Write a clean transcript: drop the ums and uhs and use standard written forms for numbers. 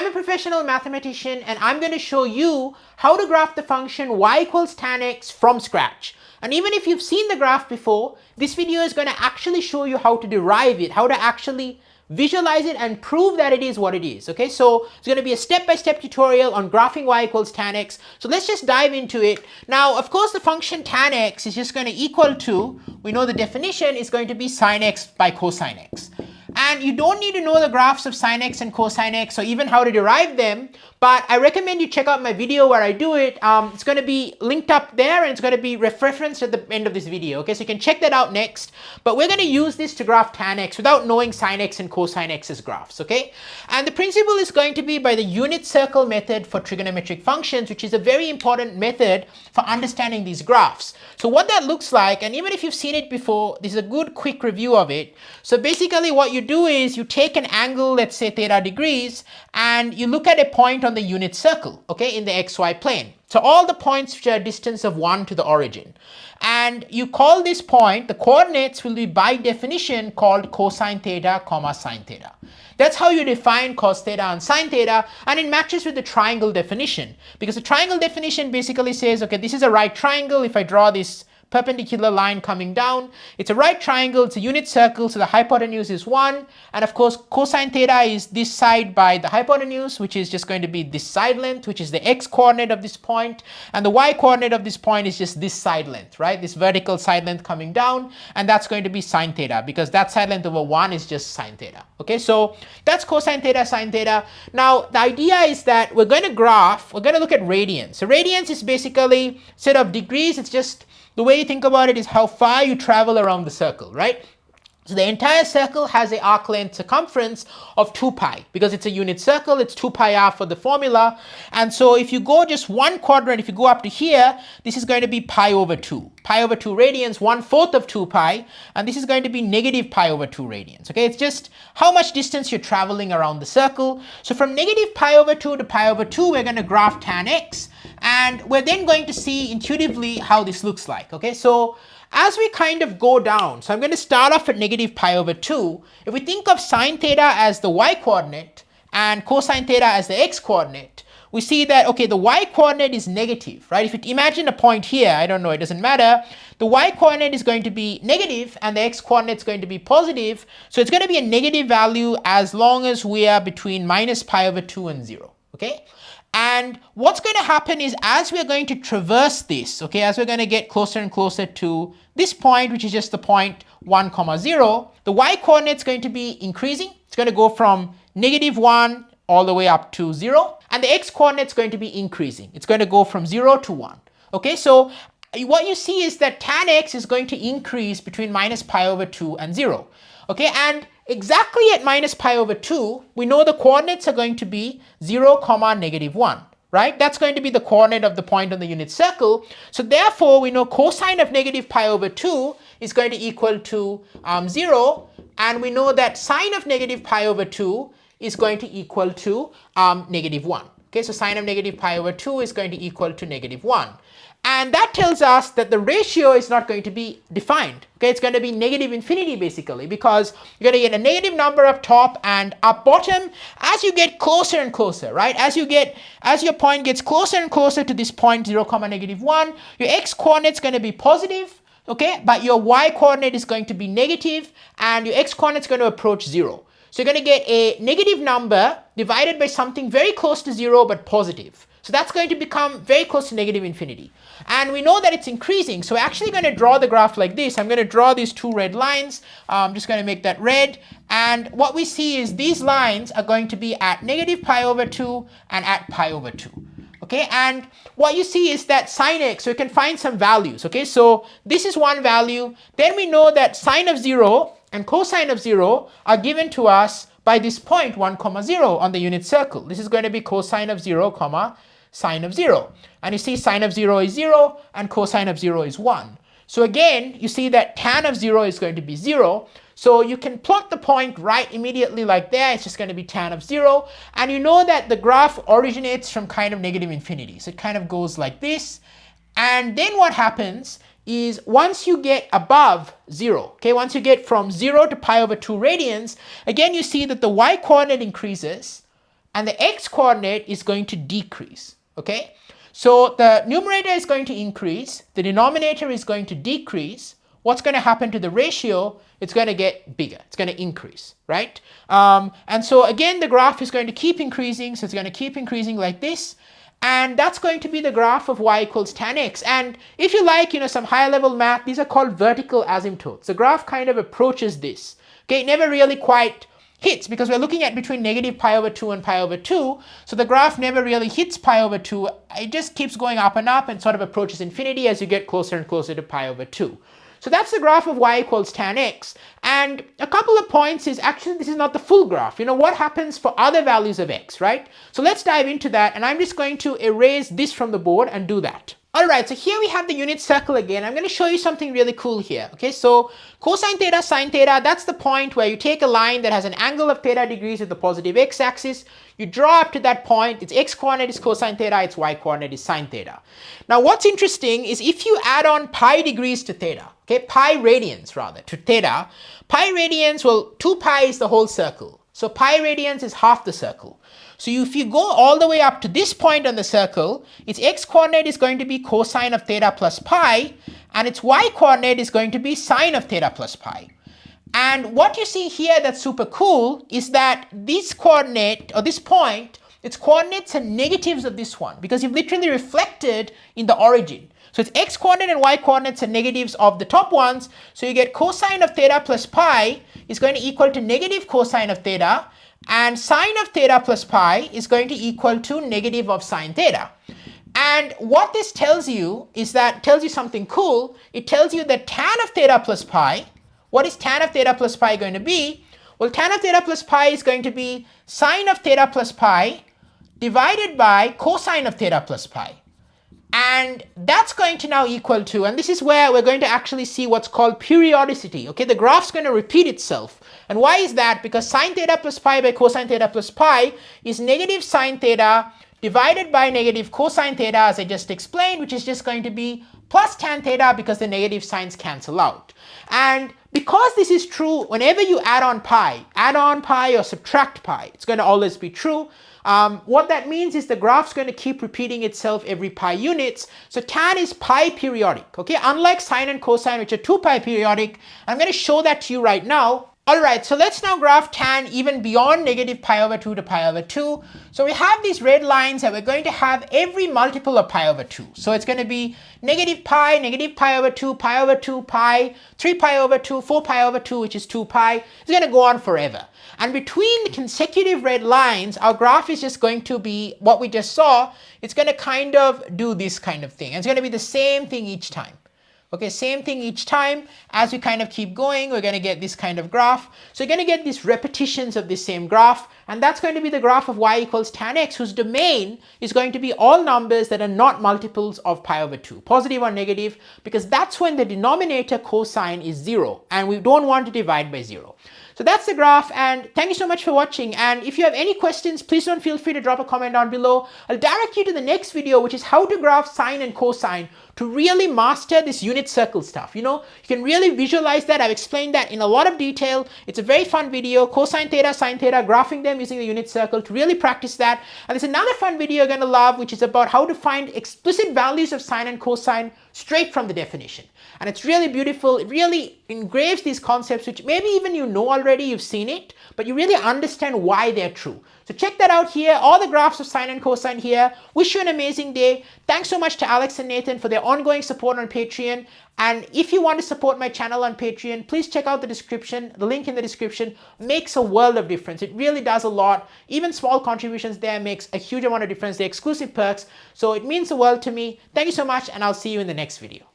I'm a professional mathematician and I'm going to show you how to graph the function y equals tan x from scratch. And even if you've seen the graph before, this video is going to actually show you how to derive it, how to actually visualize it and prove that it is what it is. Okay, so it's going to be a step-by-step tutorial on graphing y equals tan x. So let's just dive into it. Now, of course, the function tan x is just going to equal to, we know the definition is going to be sine x by cosine x. And you don't need to know the graphs of sine x and cosine x or even how to derive them, but I recommend you check out my video where I do it. It's going to be linked up there and it's going to be referenced at the end of this video. Okay, so you can check that out next. But we're going to use this to graph tan x without knowing sine x and cosine x as graphs. Okay, and the principle is going to be by the unit circle method for trigonometric functions, which is a very important method for understanding these graphs. So what that looks like, and even if you've seen it before, this is a good quick review of it. So basically what you do is you take an angle, let's say theta degrees, and you look at a point on the unit circle, okay, in the xy plane. So all the points which are a distance of 1 to the origin. And you call this point, the coordinates will be by definition called cosine theta, comma sine theta. That's how you define cos theta and sine theta, and it matches with the triangle definition. Because the triangle definition basically says, okay, this is a right triangle. If I draw this perpendicular line coming down, it's a right triangle, it's a unit circle, so the hypotenuse is 1, and of course cosine theta is this side by the hypotenuse, which is just going to be this side length, which is the x coordinate of this point, and the y coordinate of this point is just this side length, right, this vertical side length coming down, and that's going to be sine theta, because that side length over 1 is just sine theta. Okay, so that's cosine theta, sine theta. Now the idea is that we're going to look at radians. So radians is basically, instead of degrees, it's just, the way you think about it is how far you travel around the circle, right? So the entire circle has an arc length circumference of 2 pi. Because it's a unit circle, it's 2 pi r for the formula. And so if you go just one quadrant, if you go up to here, this is going to be pi over 2. Pi over 2 radians, 1/4 of 2 pi. And this is going to be negative pi over 2 radians. Okay, it's just how much distance you're traveling around the circle. So from negative pi over 2 to pi over 2, we're going to graph tan x. And we're then going to see intuitively how this looks like. Okay, so as we kind of go down, so I'm going to start off at negative pi over 2. If we think of sine theta as the y coordinate and cosine theta as the x coordinate, we see that, okay, the y coordinate is negative, right? If you imagine a point here, I don't know, it doesn't matter. The y coordinate is going to be negative and the x coordinate is going to be positive. So it's going to be a negative value as long as we are between minus pi over 2 and 0, okay? And what's going to happen is as we're going to traverse this, okay, as we're going to get closer and closer to this point, which is just the point 1, 0, the y coordinate is going to be increasing. It's going to go from negative 1 all the way up to 0. And the x coordinate is going to be increasing. It's going to go from 0 to 1. Okay, so what you see is that tan x is going to increase between minus pi over 2 and 0. Okay, and exactly at minus pi over 2, we know the coordinates are going to be 0, negative 1, right? That's going to be the coordinate of the point on the unit circle. So therefore, we know cosine of negative pi over 2 is going to equal to 0. And we know that sine of negative pi over 2 is going to equal to negative 1. Okay, so sine of negative pi over 2 is going to equal to negative 1. And that tells us that the ratio is not going to be defined. Okay, it's going to be negative infinity basically, because you're going to get a negative number up top and up bottom as you get closer and closer, right? As your point gets closer and closer to this point 0, negative 1, your x coordinate is going to be positive, okay, but your y coordinate is going to be negative and your x coordinate is going to approach 0. So you're going to get a negative number divided by something very close to 0 but positive. So that's going to become very close to negative infinity. And we know that it's increasing. So we're actually going to draw the graph like this. I'm going to draw these two red lines. I'm just going to make that red. And what we see is these lines are going to be at negative pi over 2 and at pi over 2. Okay, and what you see is that sine x, so you can find some values. Okay, so this is one value. Then we know that sine of 0 and cosine of 0 are given to us by this point 1, 0 on the unit circle. This is going to be cosine of 0, sine of 0. And you see sine of 0 is 0 and cosine of 0 is 1. So again, you see that tan of 0 is going to be 0. So you can plot the point right immediately like there. It's just going to be tan of 0. And you know that the graph originates from kind of negative infinity. So it kind of goes like this. And then what happens is once you get above 0, okay, once you get from 0 to pi over 2 radians, again you see that the y coordinate increases and the x coordinate is going to decrease, okay? So the numerator is going to increase, the denominator is going to decrease. What's going to happen to the ratio? It's going to get bigger, it's going to increase, right? And so again, the graph is going to keep increasing, so it's going to keep increasing like this. And that's going to be the graph of y equals tan x. And if you like, some higher level math, these are called vertical asymptotes. The graph kind of approaches this. Okay, it never really quite hits because we're looking at between negative pi over 2 and pi over 2. So the graph never really hits pi over 2. It just keeps going up and sort of approaches infinity as you get closer and closer to pi over 2. So that's the graph of y equals tan x. And a couple of points is actually this is not the full graph. What happens for other values of x, right? So let's dive into that, and I'm just going to erase this from the board and do that. All right, so here we have the unit circle again. I'm going to show you something really cool here. Okay, so cosine theta, sine theta, that's the point where you take a line that has an angle of theta degrees with the positive x-axis. You draw up to that point. Its x coordinate is cosine theta, its y coordinate is sine theta. Now what's interesting is if you add on pi degrees to theta, okay, pi radians rather to theta, pi radians, well, 2 pi is the whole circle. So pi radians is half the circle. So if you go all the way up to this point on the circle, its x coordinate is going to be cosine of theta plus pi, and its y coordinate is going to be sine of theta plus pi. And what you see here that's super cool is that this coordinate, or this point, its coordinates are negatives of this one, because you've literally reflected in the origin. So its x coordinate and y coordinates are negatives of the top ones, so you get cosine of theta plus pi is going to equal to negative cosine of theta, and sine of theta plus pi is going to equal to negative of sine theta. And what this tells you is that, tells you something cool. It tells you that tan of theta plus pi, what is tan of theta plus pi going to be? Well, tan of theta plus pi is going to be sine of theta plus pi divided by cosine of theta plus pi. And that's going to now equal to, and this is where we're going to actually see what's called periodicity. Okay, the graph's going to repeat itself. And why is that? Because sine theta plus pi by cosine theta plus pi is negative sine theta divided by negative cosine theta, as I just explained, which is just going to be plus tan theta because the negative signs cancel out. And because this is true, whenever you add on pi or subtract pi, it's going to always be true. What that means is the graph's going to keep repeating itself every pi units. So tan is pi periodic, okay? Unlike sine and cosine, which are 2 pi periodic. I'm going to show that to you right now. All right, so let's now graph tan even beyond negative pi over 2 to pi over 2. So we have these red lines that we're going to have every multiple of pi over 2. So it's going to be negative pi over 2, pi over 2, pi, 3 pi over 2, 4 pi over 2, which is 2 pi. It's going to go on forever. And between the consecutive red lines, our graph is just going to be what we just saw. It's going to kind of do this kind of thing. And it's going to be the same thing each time. Okay, same thing each time. As we kind of keep going, we're going to get this kind of graph. So you're going to get these repetitions of this same graph, and that's going to be the graph of y equals tan x, whose domain is going to be all numbers that are not multiples of pi over 2, positive or negative, because that's when the denominator cosine is 0, and we don't want to divide by 0. So that's the graph, and thank you so much for watching. And if you have any questions, please don't feel free to drop a comment down below. I'll direct you to the next video, which is how to graph sine and cosine to really master this unit circle stuff. You can really visualize that. I've explained that in a lot of detail. It's a very fun video, cosine theta, sine theta, graphing them using the unit circle to really practice that. And there's another fun video you're going to love, which is about how to find explicit values of sine and cosine straight from the definition. And it's really beautiful. It really engraves these concepts, which maybe even you know already, you've seen it, but you really understand why they're true. So check that out here, all the graphs of sine and cosine here. Wish you an amazing day. Thanks so much to Alex and Nathan for their ongoing support on Patreon. And if you want to support my channel on Patreon, please check out the description. The link in the description makes a world of difference. It really does a lot. Even small contributions there makes a huge amount of difference. They're exclusive perks. So it means the world to me. Thank you so much, and I'll see you in the next video.